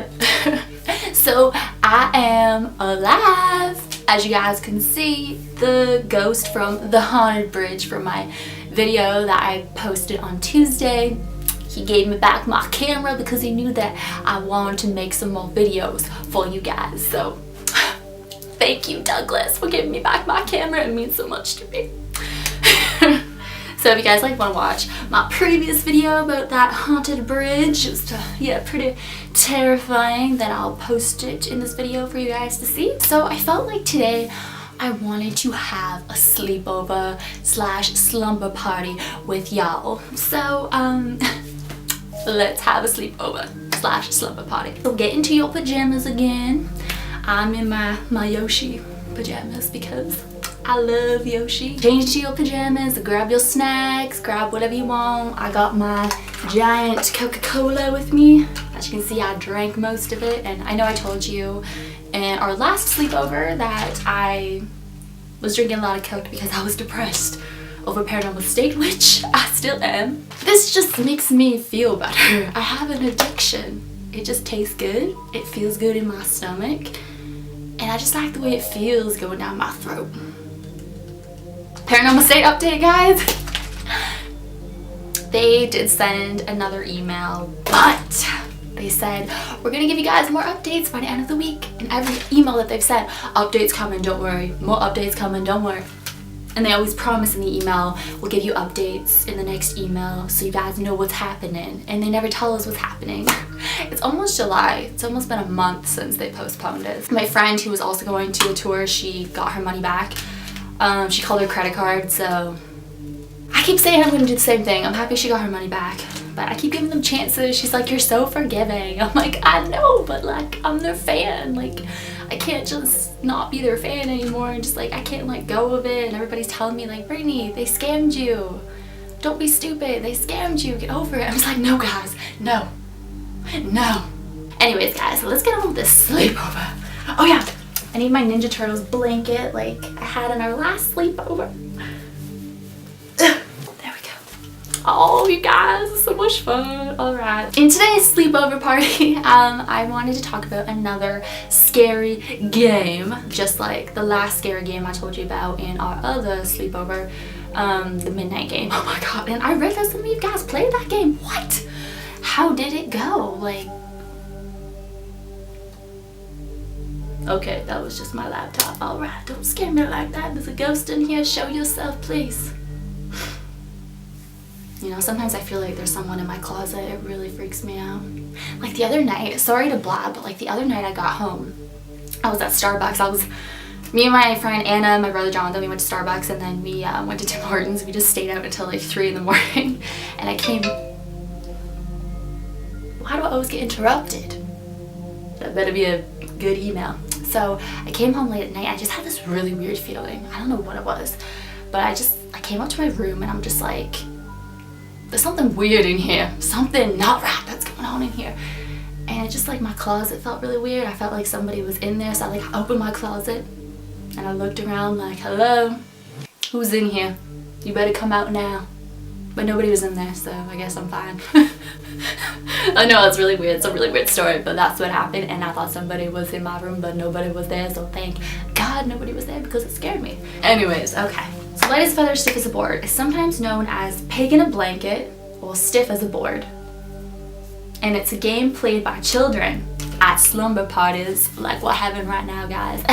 me. So I am alive. As you guys can see, the ghost from the haunted bridge from my video that I posted on Tuesday, he gave me back my camera because he knew that I wanted to make some more videos for you guys. So thank you, Douglas, for giving me back my camera. It means so much to me. So if you guys want to watch my previous video about that haunted bridge, it was pretty terrifying, then I'll post it in this video for you guys to see. So I felt like today I wanted to have a sleepover / slumber party with y'all. So let's have a sleepover / slumber party. So get into your pajamas again. I'm in my Yoshi pajamas because I love Yoshi. Change into your pajamas, grab your snacks, grab whatever you want. I got my giant Coca-Cola with me. As you can see, I drank most of it, and I know I told you in our last sleepover that I was drinking a lot of Coke because I was depressed over Paranormal State, which I still am. This just makes me feel better. I have an addiction. It just tastes good. It feels good in my stomach, and I just like the way it feels going down my throat. Paranormal State update, guys. They did send another email, but they said, we're gonna give you guys more updates by the end of the week. And every email that they've said, updates coming, don't worry. More updates coming, don't worry. And they always promise in the email, we'll give you updates in the next email so you guys know what's happening. And they never tell us what's happening. It's almost July. It's almost been a month since they postponed it. My friend who was also going to a tour, she got her money back. She called her credit card, so I keep saying I'm gonna do the same thing. I'm happy she got her money back, but I keep giving them chances. She's like, you're so forgiving. I'm like, I know, but I'm their fan. I can't just not be their fan anymore, and just I can't let go of it. And everybody's telling me Brittany, they scammed you. Don't be stupid. They scammed you. Get over it. I'm just like, no, guys, no. Anyways, guys, so let's get on with this sleepover. Oh yeah. I need my Ninja Turtles blanket like I had in our last sleepover. There we go. Oh, you guys, it's so much fun. All right. In today's sleepover party, I wanted to talk about another scary game, just like the last scary game I told you about in our other sleepover, the midnight game. Oh my god, and I realized some of you guys played that game. What? How did it go? Okay, that was just my laptop. Alright, don't scare me like that. There's a ghost in here. Show yourself, please. You know, sometimes I feel like there's someone in my closet. It really freaks me out. The other night, sorry to blab, but the other night I got home. I was at Starbucks. Me and my friend Anna, my brother Jonathan, we went to Starbucks, and then we went to Tim Hortons. We just stayed out until 3 in the morning. And I came... Why do I always get interrupted? That better be a good email. So I came home late at night. I just had this really weird feeling. I don't know what it was, but I came up to my room and I'm just like, there's something weird in here. Something not right that's going on in here. And it just my closet felt really weird. I felt like somebody was in there. So I opened my closet and I looked around hello, who's in here? You better come out now. But nobody was in there, so I guess I'm fine. I know it's really weird. It's a really weird story, but that's what happened. And I thought somebody was in my room, but nobody was there. So thank God nobody was there because it scared me. Anyways, okay. So light as a feather, stiff as a board is sometimes known as pig in a blanket or stiff as a board. And it's a game played by children at slumber parties like we're having right now, guys.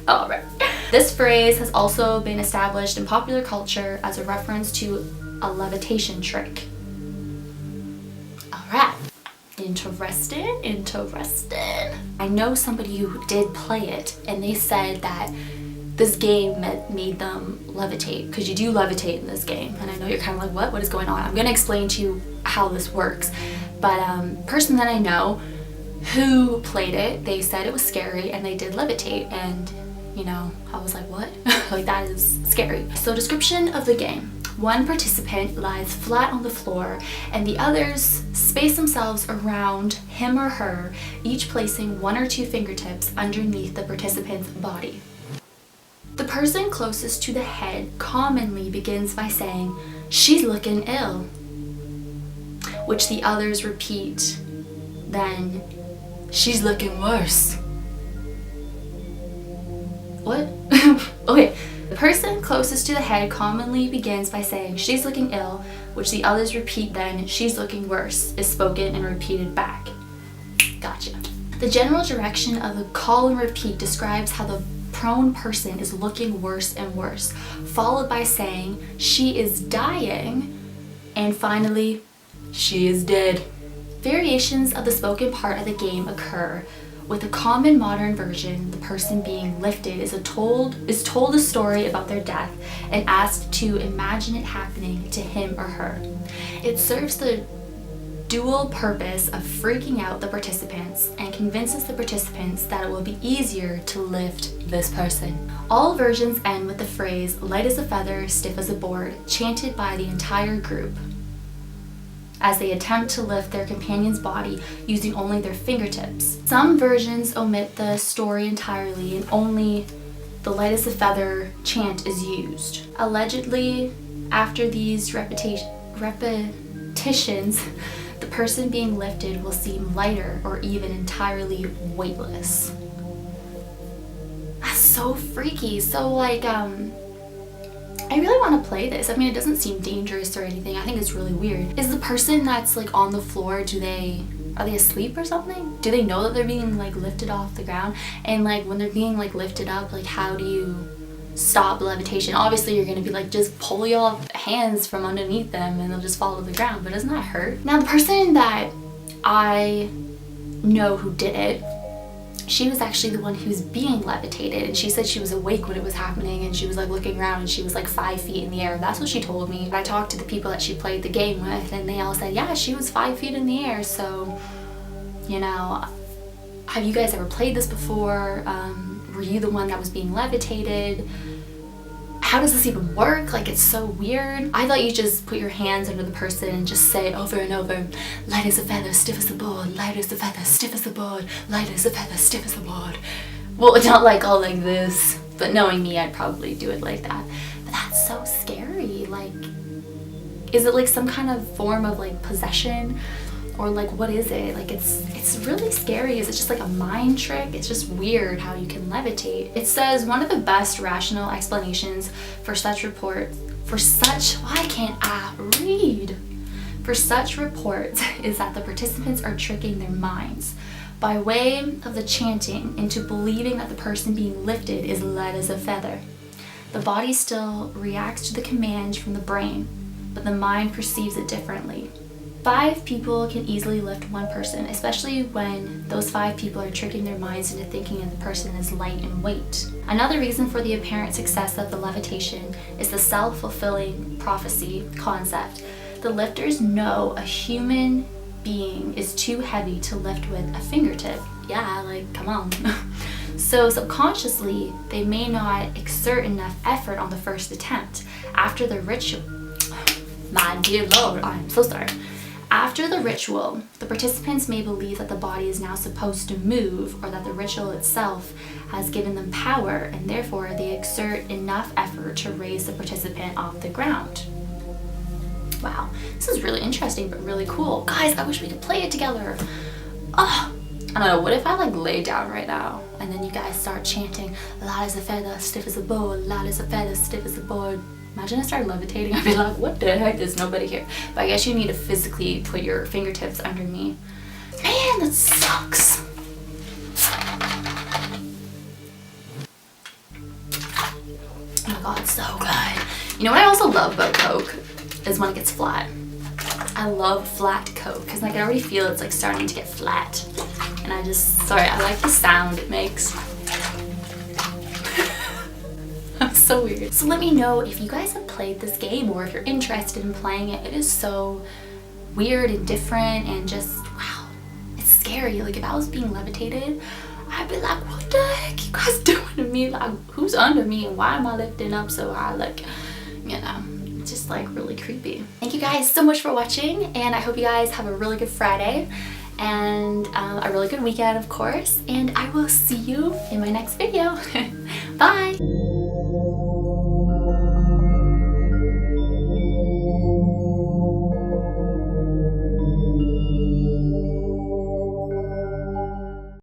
All right. This phrase has also been established in popular culture as a reference to a levitation trick. Alright, interesting. I know somebody who did play it, and they said that this game made them levitate, because you do levitate in this game. And I know you're kind of like, what is going on? I'm going to explain to you how this works. But person that I know who played it, they said it was scary and they did levitate, and you know, I was like, what? That is scary. So description of the game. One participant lies flat on the floor and the others space themselves around him or her, each placing 1 or 2 fingertips underneath the participant's body. The person closest to the head commonly begins by saying, "She's looking ill," which the others repeat. Then she's looking worse. What? Okay. The person closest to the head commonly begins by saying, she's looking ill, which the others repeat then, she's looking worse, is spoken and repeated back. Gotcha. The general direction of the call and repeat describes how the prone person is looking worse and worse, followed by saying, she is dying, and finally, she is dead. Variations of the spoken part of the game occur. With a common modern version, the person being lifted is told a story about their death and asked to imagine it happening to him or her. It serves the dual purpose of freaking out the participants and convinces the participants that it will be easier to lift this person. All versions end with the phrase, light as a feather, stiff as a board, chanted by the entire group as they attempt to lift their companion's body using only their fingertips. Some versions omit the story entirely and only the light as a feather chant is used. Allegedly, after these repetitions, the person being lifted will seem lighter or even entirely weightless. That's so freaky. So like, I really want to play this. I mean, it doesn't seem dangerous or anything. I think it's really weird. Is the person that's like on the floor, are they asleep or something? Do they know that they're being like lifted off the ground? And like when they're being like lifted up, like how do you stop levitation? Obviously you're gonna be like, just pull your hands from underneath them and they'll just fall to the ground, but doesn't that hurt? Now the person that I know who did it, she was actually the one who's being levitated, and she said she was awake when it was happening and she was like looking around and she was like 5 feet in the air. That's what she told me. I talked to the people that she played the game with and they all said, yeah, she was 5 feet in the air. So, you know, have you guys ever played this before? Were you the one that was being levitated? How does this even work? Like, it's so weird. I thought you just put your hands under the person and just say over and over, light as a feather, stiff as a board, light as a feather, stiff as a board, light as a feather, stiff as a board. Well, it's not like all like this, but knowing me, I'd probably do it like that. But that's so scary. Like, is it like some kind of form of like possession? Or like, what is it? Like, it's really scary. Is it just like a mind trick? It's just weird how you can levitate. It says one of the best rational explanations for such reports is that the participants are tricking their minds by way of the chanting into believing that the person being lifted is light as a feather. The body still reacts to the command from the brain, but the mind perceives it differently. 5 people can easily lift one person, especially when those 5 people are tricking their minds into thinking that the person is light in weight. Another reason for the apparent success of the levitation is the self-fulfilling prophecy concept. The lifters know a human being is too heavy to lift with a fingertip. Yeah, like, come on. So subconsciously, they may not exert enough effort on the first attempt. After the ritual, my dear Lord, I'm so sorry. After the ritual, the participants may believe that the body is now supposed to move or that the ritual itself has given them power, and therefore they exert enough effort to raise the participant off the ground. Wow, this is really interesting but really cool. Guys, I wish we could play it together. Oh, I don't know, what if I like lay down right now and then you guys start chanting, light as a feather, stiff as a board, light as a feather, stiff as a board. Imagine I started levitating, I'd be like, what the heck, there's nobody here. But I guess you need to physically put your fingertips under me. Man, that sucks. Oh my god, it's so good. You know what I also love about Coke is when it gets flat. I love flat Coke because I can already feel it's like starting to get flat. And I like the sound it makes. So weird. So let me know if you guys have played this game or if you're interested in playing it. It is so weird and different and just, wow, it's scary. Like if I was being levitated, I'd be like, what the heck you guys doing to me? Like, who's under me and why am I lifting up so high? Like, you know, it's just like really creepy. Thank you guys so much for watching, and I hope you guys have a really good Friday and a really good weekend, of course, and I will see you in my next video. Bye.